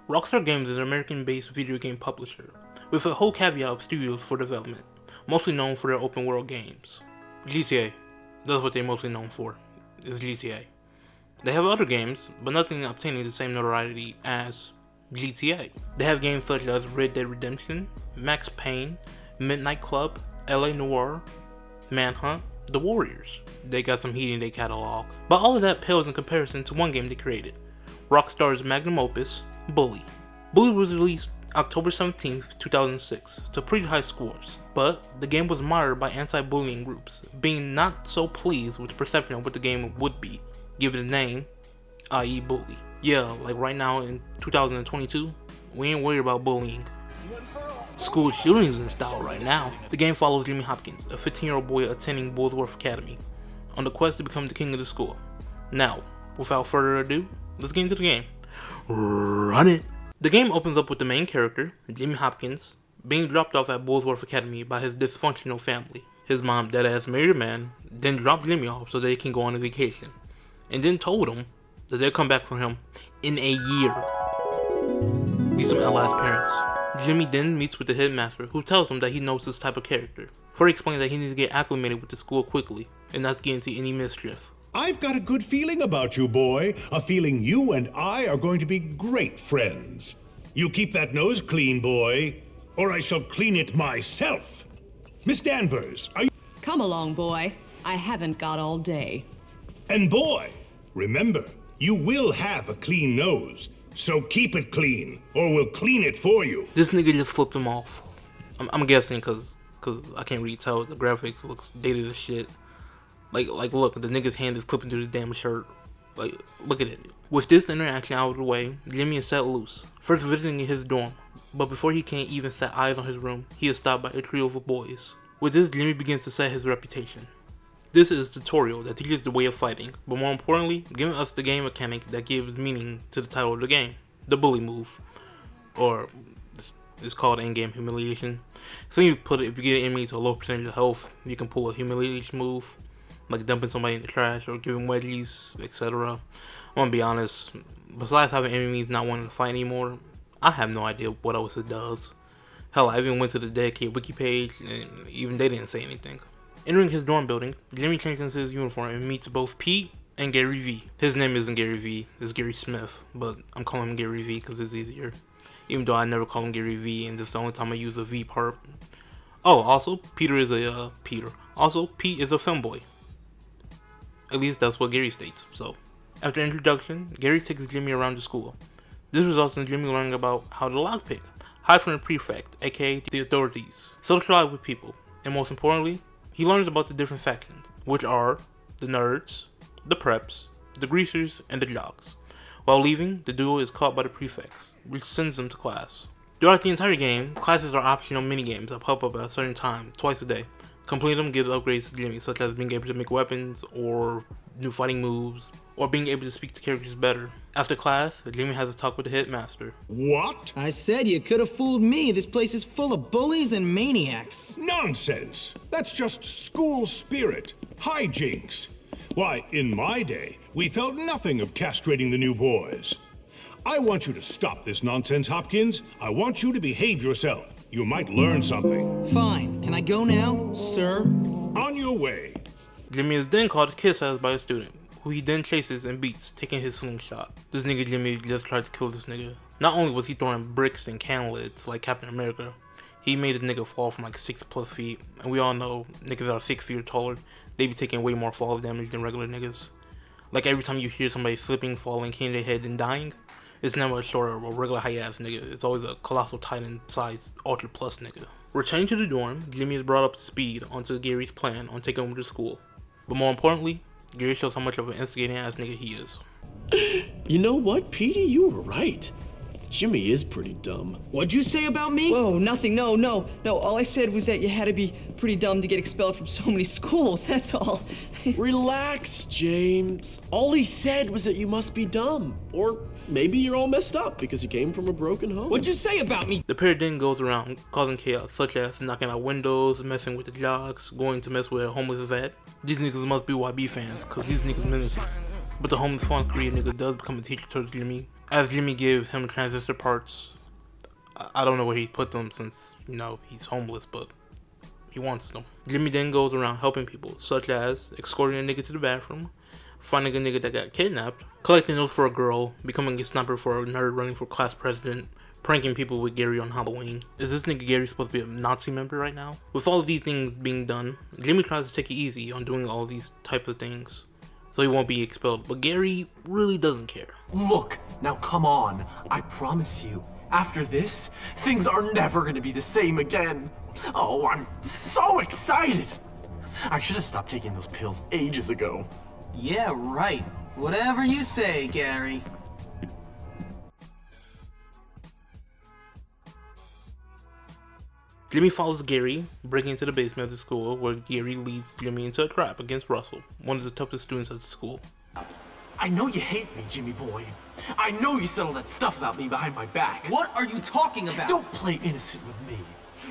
Rockstar Games is an American-based video game publisher, with a whole caveat of studios for development, mostly known for their open-world games. GTA, that's what they're mostly known for, is GTA. They have other games, but nothing obtaining the same notoriety as GTA. They have games such as Red Dead Redemption, Max Payne, Midnight Club, LA Noire, Manhunt, The Warriors. They got some heat in their catalog, but all of that pales in comparison to one game they created, Rockstar's Magnum opus, Bully. Bully was released October 17, 2006, to pretty high scores, but the game was marred by anti-bullying groups, being not so pleased with the perception of what the game would be, given the name, i.e. Bully. Yeah, like right now in 2022, we ain't worried about bullying. School shootings in style right now. The game follows Jimmy Hopkins, a 15-year-old boy attending Bullworth Academy, on the quest to become the king of the school. Now, without further ado, let's get into the game. Run it! The game opens up with the main character, Jimmy Hopkins, being dropped off at Bullworth Academy by his dysfunctional family. His mom deadass married a man, then dropped Jimmy off so that he can go on a vacation, and then told him that they'll come back for him in a year. These some LS parents. Jimmy then meets with the headmaster, who tells him that he knows this type of character. Further explaining that he needs to get acclimated with the school quickly, and not get into any mischief. I've got a good feeling about you, boy. A feeling you and I are going to be great friends. You keep that nose clean, boy, or I shall clean it myself. Miss Danvers, are you... Come along, boy. I haven't got all day. And boy, remember, you will have a clean nose. So keep it clean, or we'll clean it for you. This nigga just flipped him off. I'm guessing cause I can't really tell. The graphics looks dated as shit. Like look, the nigga's hand is clipping through the damn shirt. Like, look at it. With this interaction out of the way, Jimmy is set loose. First visiting his dorm, but before he can even set eyes on his room, he is stopped by a trio of boys. With this, Jimmy begins to set his reputation. This is a tutorial that teaches the way of fighting, but more importantly, giving us the game mechanic that gives meaning to the title of the game, the bully move. Or, it's called in-game humiliation. So you put it, if you get an enemy to a low percentage of health, you can pull a humiliation move, like dumping somebody in the trash or giving wedgies, etc. I'm gonna be honest, besides having enemies not wanting to fight anymore, I have no idea what else it does. Hell, I even went to the dedicated Wikipage, and even they didn't say anything. Entering his dorm building, Jimmy changes his uniform and meets both Pete and Gary V. His name isn't Gary V, it's Gary Smith, but I'm calling him Gary V because it's easier. Even though I never call him Gary V, and this is the only time I use the V part. Oh, also, Peter is a, Also, Pete is a femboy. At least that's what Gary states, so. After introduction, Gary takes Jimmy around the school. This results in Jimmy learning about how to lockpick, hide from the prefect, aka the authorities, socialize with people, and most importantly, he learns about the different factions, which are the nerds, the preps, the greasers, and the jocks. While leaving, the duo is caught by the prefects, which sends them to class. Throughout the entire game, classes are optional minigames that pop up at a certain time, twice a day. Completing them gives upgrades to Jimmy, such as being able to make weapons, or new fighting moves, or being able to speak to characters better. After class, Jimmy has a talk with the headmaster. What? I said you could have fooled me. This place is full of bullies and maniacs. Nonsense. That's just school spirit. Hijinks. Why, in my day, we felt nothing of castrating the new boys. I want you to stop this nonsense, Hopkins. I want you to behave yourself. You might learn something. Fine. Can I go now, sir? On your way. Jimmy is then called a kiss ass by a student, who he then chases and beats, taking his slingshot. This nigga Jimmy just tried to kill this nigga. Not only was he throwing bricks and can lids like Captain America, he made the nigga fall from like 6+ feet, and we all know niggas that are 6 feet or taller, they be taking way more fall damage than regular niggas. Like every time you hear somebody slipping, falling, hitting their head, and dying, it's never a short or a regular high ass nigga, it's always a colossal titan sized ultra plus nigga. Returning to the dorm, Jimmy is brought up to speed onto Gary's plan on taking him to school. But more importantly, Gary shows how much of an instigating ass nigga he is. You know what, Petey? You were right. Jimmy is pretty dumb. What'd you say about me? Whoa, nothing, no. All I said was that you had to be pretty dumb to get expelled from so many schools, that's all. Relax, James. All he said was that you must be dumb. Or maybe you're all messed up because you came from a broken home. What'd you say about me? The pair then goes around causing chaos, such as knocking out windows, messing with the jocks, going to mess with a homeless vet. These niggas must be YB fans, cause these niggas menaces. But the homeless fun Korean nigga does become a teacher to Jimmy, As Jimmy gives him transistor parts, I don't know where he put them since, you know, he's homeless, but he wants them. Jimmy then goes around helping people, such as escorting a nigga to the bathroom, finding a nigga that got kidnapped, collecting notes for a girl, becoming a sniper for a nerd running for class president, pranking people with Gary on Halloween. Is this nigga Gary supposed to be a Nazi member right now? With all of these things being done, Jimmy tries to take it easy on doing all these types of things, so he won't be expelled, but Gary really doesn't care. Look, now come on. I promise you, after this, things are never gonna be the same again. Oh, I'm so excited. I should have stopped taking those pills ages ago. Yeah, right. Whatever you say, Gary. Jimmy follows Gary, breaking into the basement of the school, where Gary leads Jimmy into a trap against Russell, one of the toughest students at the school. I know you hate me, Jimmy boy. I know you said all that stuff about me behind my back. What are you talking about? Don't play innocent with me.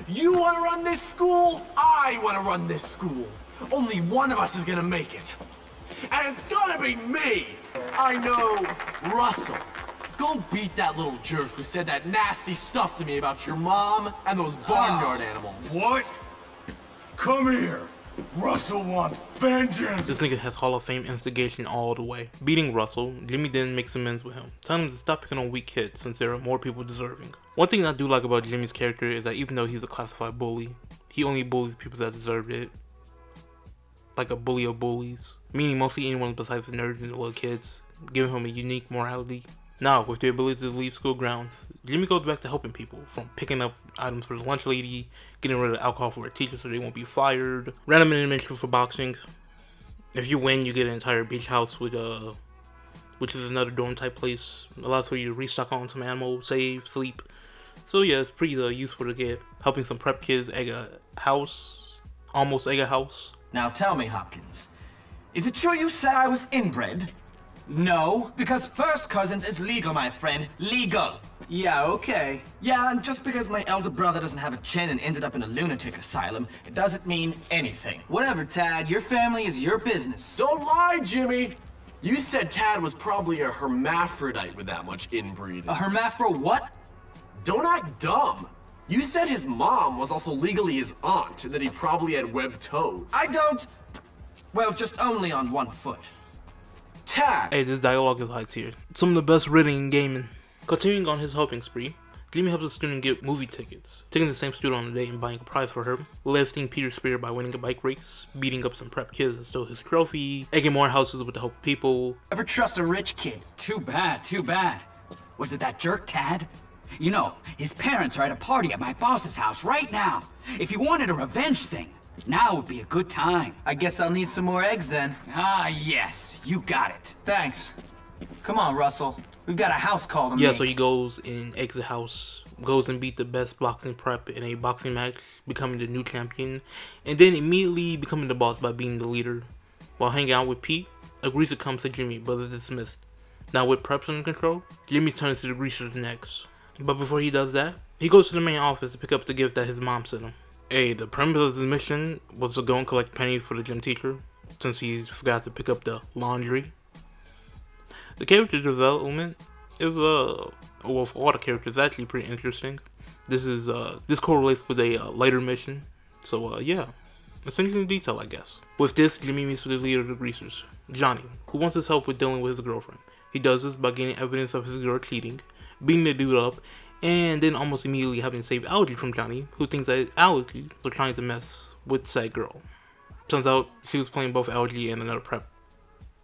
You want to run this school? I want to run this school. Only one of us is gonna make it. And it's gonna be me! I know, Russell. Go beat that little jerk who said that nasty stuff to me about your mom and those barnyard animals. What? Come here. Russell wants vengeance. This nigga has Hall of Fame instigation all the way. Beating Russell, Jimmy then makes amends with him, telling him to stop picking on weak kids since there are more people deserving. One thing I do like about Jimmy's character is that even though he's a classified bully, he only bullies people that deserved it. Like a bully of bullies, meaning mostly anyone besides the nerds and the little kids, giving him a unique morality. Now, with the ability to leave school grounds, Jimmy goes back to helping people, from picking up items for the lunch lady, getting rid of alcohol for a teacher so they won't be fired, random intermission for boxing. If you win, you get an entire beach house with which is another dorm type place, allows for you to restock on some ammo, save, sleep. So yeah, it's pretty useful to get. Helping some prep kids egg a house, almost egg a house. Now tell me, Hopkins, is it true you said I was inbred? No, because first cousins is legal, my friend. Legal. Yeah, okay. Yeah, and just because my elder brother doesn't have a chin and ended up in a lunatic asylum, it doesn't mean anything. Whatever, Tad. Your family is your business. Don't lie, Jimmy! You said Tad was probably a hermaphrodite with that much inbreeding. A hermaphro what? Don't act dumb. You said his mom was also legally his aunt and that he probably had webbed toes. I don't... Well, just only on one foot. Tad! Hey, this dialogue is high tier. Some of the best written in gaming. Continuing on his helping spree, Jimmy helps a student get movie tickets, taking the same student on a date and buying a prize for her, lifting Peter's spirit by winning a bike race, beating up some prep kids that stole his trophy, egging more houses with the help of people. Ever trust a rich kid? Too bad, too bad. Was it that jerk, Tad? You know, his parents are at a party at my boss's house right now. If you wanted a revenge thing, now would be a good time. I guess I'll need some more eggs then. Ah, yes, you got it. Thanks. Come on, Russell. We've got a house call to Yeah, Mm. so he goes and eggs the house, goes and beat the best boxing prep in a boxing match, becoming the new champion, and then immediately becoming the boss by being the leader. While hanging out with Pete, a greaser comes to Jimmy, but is dismissed. Now with preps under control, Jimmy turns to the greasers next. But before he does that, he goes to the main office to pick up the gift that his mom sent him. Hey, the premise of his mission was to go and collect pennies for the gym teacher, since he forgot to pick up the laundry. The character development is, well, for all the characters, actually pretty interesting. This correlates with a later mission, so yeah, essentially in detail, I guess. With this, Jimmy meets with the leader of the greasers, Johnny, who wants his help with dealing with his girlfriend. He does this by getting evidence of his girl cheating, beating the dude up, and then almost immediately having to save Algie from Johnny, who thinks that Algie was trying to mess with said girl. Turns out she was playing both Algie and another prep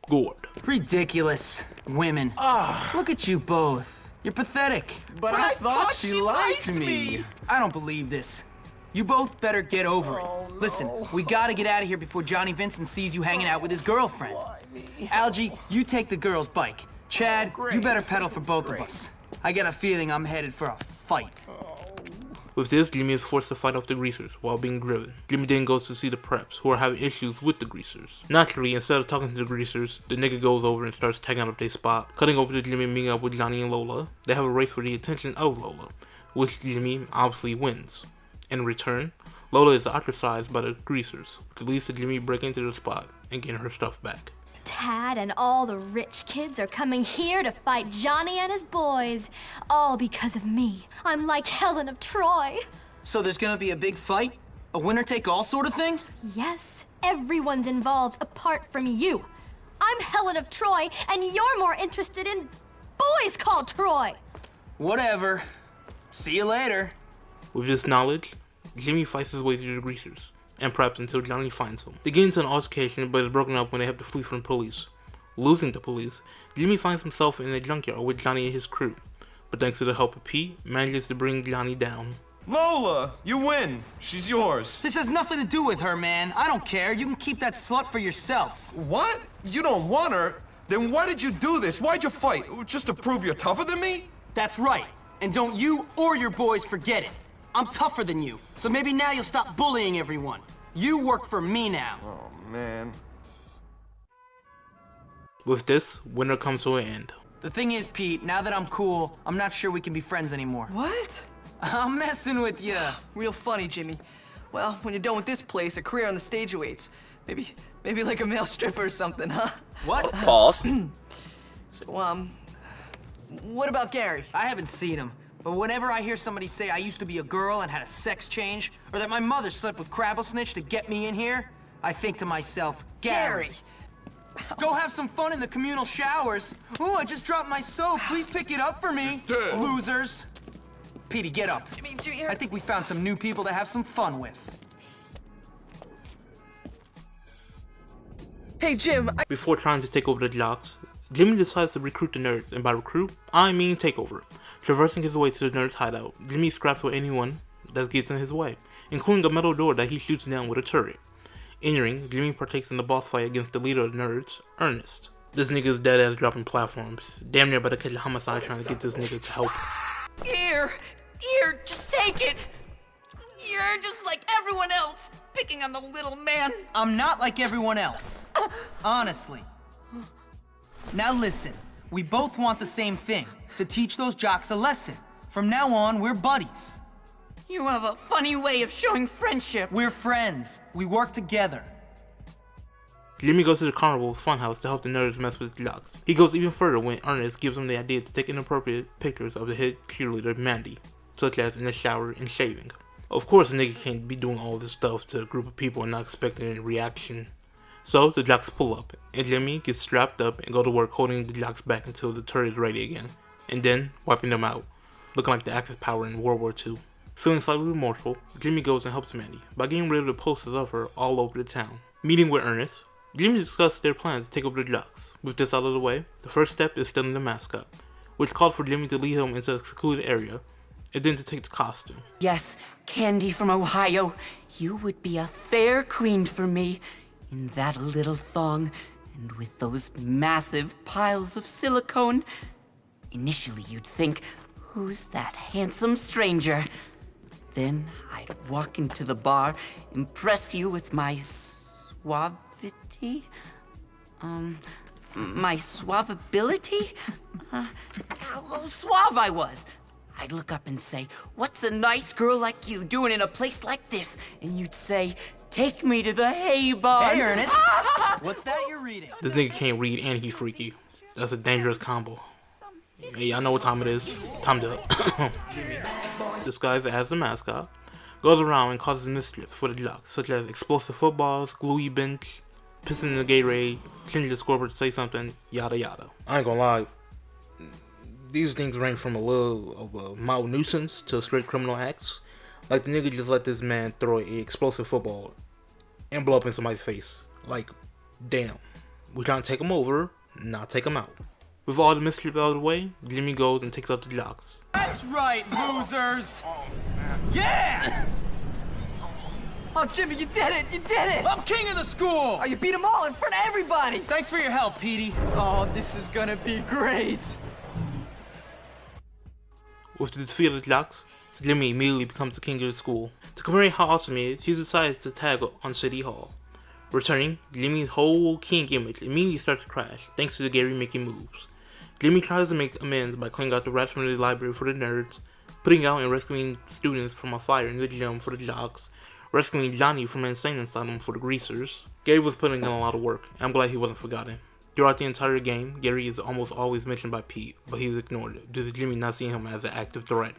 gourd. Ridiculous. Women. Look at you both. You're pathetic. But I thought she liked me. I don't believe this. You both better get over it. Listen, we gotta get out of here before Johnny Vincent sees you hanging out with his girlfriend. Algie, you take the girl's bike. Chad, you better pedal for both of us. I get a feeling I'm headed for a fight. With this, Jimmy is forced to fight off the greasers while being driven. Jimmy then goes to see the preps, who are having issues with the greasers. Naturally, instead of talking to the greasers, the nigga goes over and starts tagging up their spot. Cutting over to Jimmy meeting up with Johnny and Lola. They have a race for the attention of Lola, which Jimmy obviously wins. In return, Lola is ostracized by the greasers, which leads to Jimmy breaking into the spot and getting her stuff back. Tad and all the rich kids are coming here to fight Johnny and his boys. All because of me. I'm like Helen of Troy. So there's gonna be a big fight? A winner-take-all sort of thing? Yes, everyone's involved apart from you. I'm Helen of Troy, and you're more interested in boys called Troy. Whatever. See you later. With this knowledge, Jimmy fights his way through the greasers, and preps until Johnny finds him. They get into an altercation, but is broken up when they have to flee from the police. Losing the police, Jimmy finds himself in a junkyard with Johnny and his crew, but thanks to the help of Pete, manages to bring Johnny down. Lola, you win. She's yours. This has nothing to do with her, man. I don't care. You can keep that slut for yourself. What? You don't want her? Then why did you do this? Why'd you fight? Just to prove you're tougher than me? That's right. And don't you or your boys forget it. I'm tougher than you, so maybe now you'll stop bullying everyone. You work for me now. Oh, man. With this, winter comes to an end. The thing is, Pete, now that I'm cool, I'm not sure we can be friends anymore. What? I'm messing with you. Real funny, Jimmy. Well, when you're done with this place, a career on the stage awaits. Maybe like a male stripper or something, huh? What? Pause. So, what about Gary? I haven't seen him, but whenever I hear somebody say I used to be a girl and had a sex change, or that my mother slept with Crabblesnitch to get me in here, I think to myself, Gary. Go have some fun in the communal showers. Ooh, I just dropped my soap. Please pick it up for me. Losers. Petey, get up. Jimmy, I think we found some new people to have some fun with. Hey, Jim, Before trying to take over the jocks, Jimmy decides to recruit the nerds, and by recruit, I mean take over. Traversing his way to the nerds' hideout, Jimmy scraps with anyone that gets in his way, including a metal door that he shoots down with a turret. Entering, Jimmy partakes in the boss fight against the leader of the nerds, Ernest. This nigga is dead ass dropping platforms, damn near about to catch a homicide trying to get this nigga to help. Here, just take it. You're just like everyone else, picking on the little man. I'm not like everyone else. Honestly. Now listen, we both want the same thing, to teach those jocks a lesson. From now on, we're buddies. You have a funny way of showing friendship. We're friends. We work together. Jimmy goes to the carnival's funhouse to help the nerds mess with the jocks. He goes even further when Ernest gives him the idea to take inappropriate pictures of the head cheerleader Mandy, such as in the shower and shaving. Of course, a nigga can't be doing all this stuff to a group of people and not expecting any reaction. So the jocks pull up, and Jimmy gets strapped up and go to work holding the jocks back until the turret is ready again, and then wiping them out, looking like the Axis power in World War II. Feeling slightly remorseful, Jimmy goes and helps Mandy by getting rid of the posters of her all over the town. Meeting with Ernest, Jimmy discusses their plans to take over the jocks. With this out of the way, the first step is stealing the mascot, which calls for Jimmy to lead him into a secluded area, and then to take the costume. Yes, Candy from Ohio, you would be a fair queen for me, in that little thong, and with those massive piles of silicone. Initially you'd think, who's that handsome stranger? Then I'd walk into the bar, impress you with my suavity? My suavability? How suave I was. I'd look up and say, what's a nice girl like you doing in a place like this? And you'd say, take me to the hay barn. Hey, Ernest. What's that you're reading? This nigga can't read and he's freaky. That's a dangerous combo. Hey, y'all know what time it is. Time to disguised as the mascot, goes around and causes mischief for the jocks, such as explosive footballs, gluey bench, pissing in the Gatorade, changing the scoreboard to say something, yada yada. I ain't gonna lie, these things range from a little of a mild nuisance to straight criminal acts. Like the nigga just let this man throw an explosive football and blow up in somebody's face. Like, damn. We trying to take him over, not take him out. With all the mischief out of the way, Jimmy goes and takes out the jocks. That's right, losers! Yeah! Oh, Jimmy, you did it! You did it! I'm king of the school! Oh, you beat them all in front of everybody! Thanks for your help, Petey. Oh, this is gonna be great! With the defeat of the jocks, Jimmy immediately becomes the king of the school. To commemorate how awesome he is, he decides to tag on City Hall. Returning, Jimmy's whole king image immediately starts to crash, thanks to the Gary making moves. Jimmy tries to make amends by cleaning out the rats from the library for the nerds, putting out and rescuing students from a fire in the gym for the jocks, rescuing Johnny from an insane asylum for the greasers. Gary was putting in a lot of work, and I'm glad he wasn't forgotten. Throughout the entire game, Gary is almost always mentioned by Pete, but he's ignored due to Jimmy not seeing him as an active threat.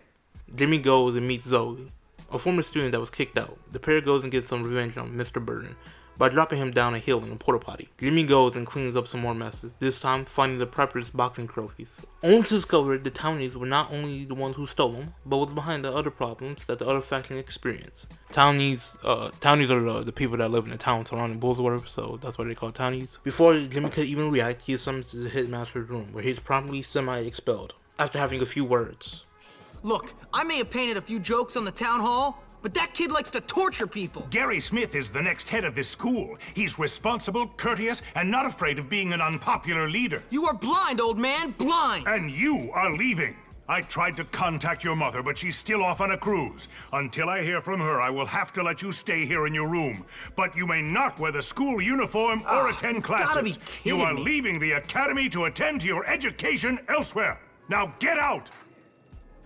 Jimmy goes and meets Zoe, a former student that was kicked out. The pair goes and gets some revenge on Mr. Burton by dropping him down a hill in a porta potty. Jimmy goes and cleans up some more messes, this time finding the Prepper's boxing trophies. Only to discover the Townies were not only the ones who stole them, but was behind the other problems that the other faction experienced. Townies are the people that live in the town surrounding Bullworth, so that's why they call Townies. Before Jimmy could even react, he is summoned to the headmaster's room, where he's promptly semi-expelled, after having a few words. Look, I may have painted a few jokes on the town hall, but that kid likes to torture people. Gary Smith is the next head of this school. He's responsible, courteous, and not afraid of being an unpopular leader. You are blind, old man, blind! And you are leaving. I tried to contact your mother, but she's still off on a cruise. Until I hear from her, I will have to let you stay here in your room. But you may not wear the school uniform or attend classes. Gotta be kidding You are me. leaving the academy to attend to your education elsewhere. Now get out!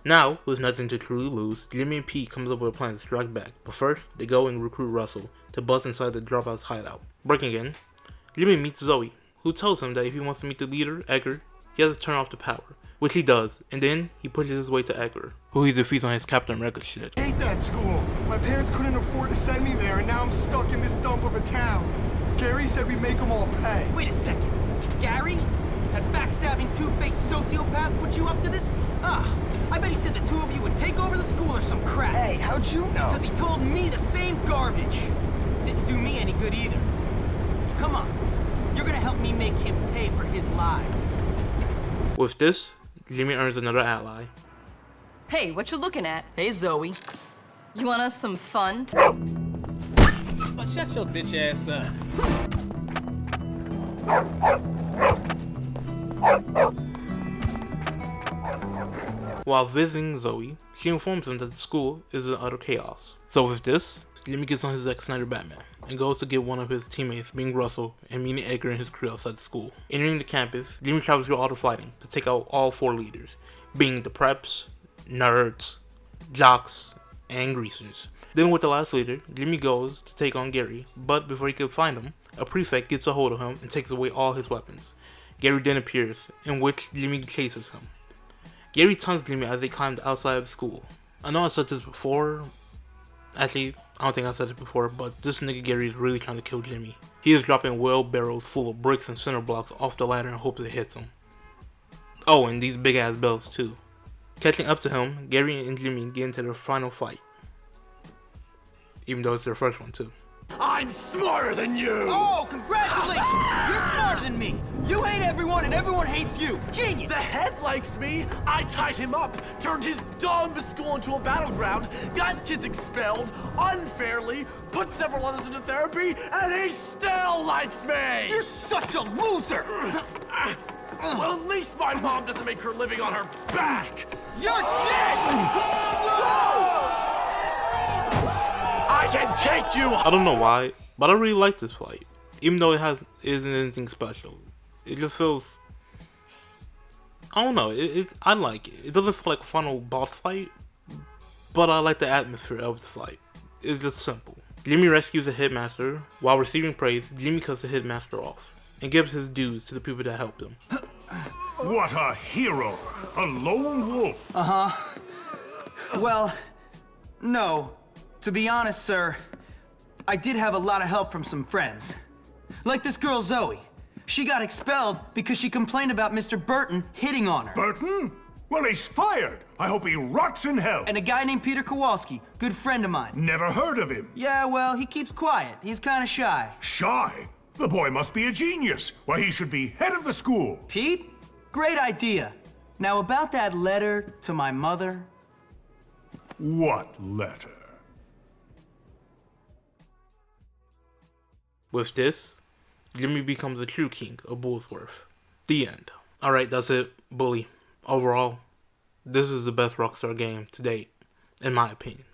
Now, with nothing to truly lose, Jimmy and Pete comes up with a plan to strike back, but first, they go and recruit Russell to bust inside the dropout's hideout. Breaking in, Jimmy meets Zoe, who tells him that if he wants to meet the leader, Edgar, he has to turn off the power, which he does, and then he pushes his way to Edgar, who he defeats on his Captain America shit. I hate that school. My parents couldn't afford to send me there, and now I'm stuck in this dump of a town. Gary said we'd make them all pay. Wait a second. Gary? That backstabbing, two-faced sociopath put you up to this? I bet he said the two of you would take over the school or some crap. Hey, how'd you know? Because he told me the same garbage. Didn't do me any good either. Come on. You're gonna help me make him pay for his lies. With this, Jimmy earns another ally. Hey, what you looking at? Hey, Zoe. You wanna have some fun? Oh, shut your bitch ass up. While visiting Zoe, she informs him that the school is in utter chaos. So with this, Jimmy gets on his Zack Snyder Batman and goes to get one of his teammates, being Russell, and meeting Edgar and his crew outside the school. Entering the campus, Jimmy travels through all the fighting to take out all four leaders, being the preps, nerds, jocks, and greasers. Then with the last leader, Jimmy goes to take on Gary, but before he can find him, a prefect gets a hold of him and takes away all his weapons. Gary then appears, in which Jimmy chases him. Gary taunts Jimmy as they climb the outside of the school. I know I said this before. Actually, I don't think I said it before, but this nigga Gary is really trying to kill Jimmy. He is dropping wheelbarrows full of bricks and cinder blocks off the ladder in hopes it hits him. Oh, and these big ass bells too. Catching up to him, Gary and Jimmy get into their final fight. Even though it's their first one too. I'm smarter than you! Oh, congratulations! You're smarter than me! You hate everyone and everyone hates you! Genius! The head likes me! I tied him up, turned his dumb school into a battleground, got kids expelled unfairly, put several others into therapy, and he still likes me! You're such a loser! Well, at least my mom doesn't make her living on her back! You're dead! I can take you! I don't know why, but I really like this fight. Even though it isn't anything special. It just feels... I don't know, I like it. It doesn't feel like a final boss fight, but I like the atmosphere of the fight. It's just simple. Jimmy rescues the headmaster. While receiving praise, Jimmy cuts the headmaster off and gives his dues to the people that helped him. What a hero! A lone wolf! Well, no. To be honest, sir, I did have a lot of help from some friends. Like this girl, Zoe. She got expelled because she complained about Mr. Burton hitting on her. Burton? Well, he's fired. I hope he rots in hell. And a guy named Peter Kowalski, good friend of mine. Never heard of him. Yeah, well, he keeps quiet. He's kind of shy. Shy? The boy must be a genius. Why, he should be head of the school. Pete? Great idea. Now, about that letter to my mother. What letter? With this, Jimmy becomes the true king of Bullworth. The end. Alright, that's it. Bully. Overall, this is the best Rockstar game to date, in my opinion.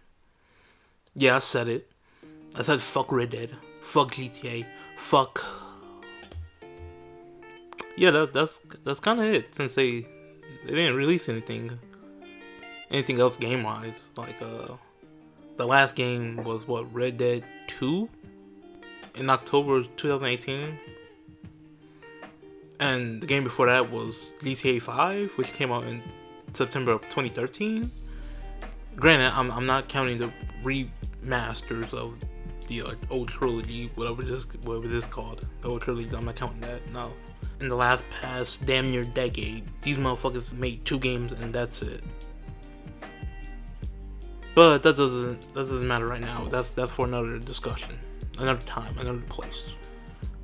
Yeah, I said it. I said fuck Red Dead, fuck GTA, fuck... Yeah, that's kind of it, since they didn't release anything else game-wise. Like, the last game was, what, Red Dead 2? In October 2018. And the game before that was GTA 5, which came out in September of 2013. Granted, I'm not counting the remasters of the old trilogy, whatever this is called, the old trilogy. I'm not counting that. No. In the last past damn near decade, these motherfuckers made 2 games and that's it. But that doesn't matter right now. That's for another discussion, another time, another place.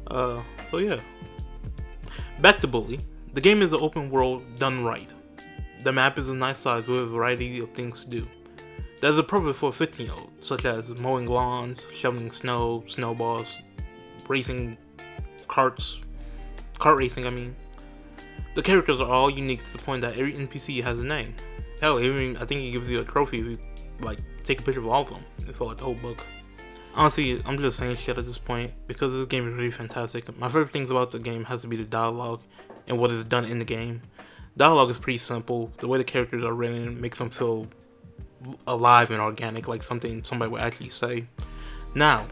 So yeah. Back to Bully. The game is an open world done right. The map is a nice size with a variety of things to do that is appropriate for a 15-year-old, such as mowing lawns, shoveling snow, snowballs, racing kart racing, I mean. The characters are all unique to the point that every NPC has a name. Hell, even I think it gives you a trophy if you like take a picture of all of them and fill out the whole book. Honestly, I'm just saying shit at this point because this game is really fantastic. My favorite things about the game has to be the dialogue and what is done in the game. Dialogue is pretty simple. The way the characters are written makes them feel alive and organic, like something somebody would actually say. Now,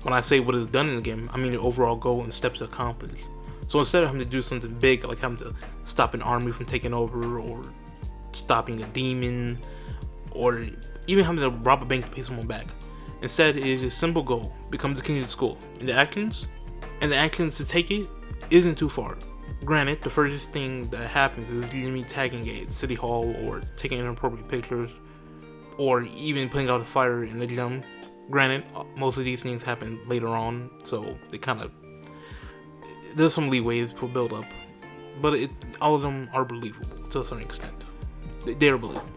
when I say what is done in the game, I mean the overall goal and steps accomplished. So instead of having to do something big, like having to stop an army from taking over, or stopping a demon, or even having to rob a bank to pay someone back, instead it is a simple goal: become the king of the school. And the actions to take it isn't too far. Granted, the first thing that happens is me tagging a city hall, or taking inappropriate pictures, or even putting out a fire in the gym. Granted, most of these things happen later on, so they kind of, there's some leeway for build up, but all of them are believable to a certain extent. They're believable.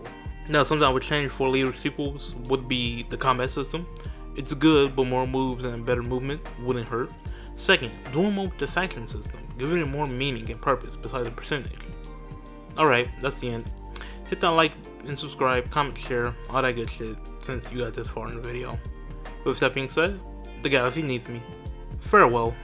Now, something I would change for later sequels would be the combat system. It's good, but more moves and better movement wouldn't hurt. Second, do more with the faction system, giving it more meaning and purpose besides the percentage. Alright, that's the end. Hit that like and subscribe, comment, share, all that good shit since you got this far in the video. With that being said, the galaxy needs me. Farewell.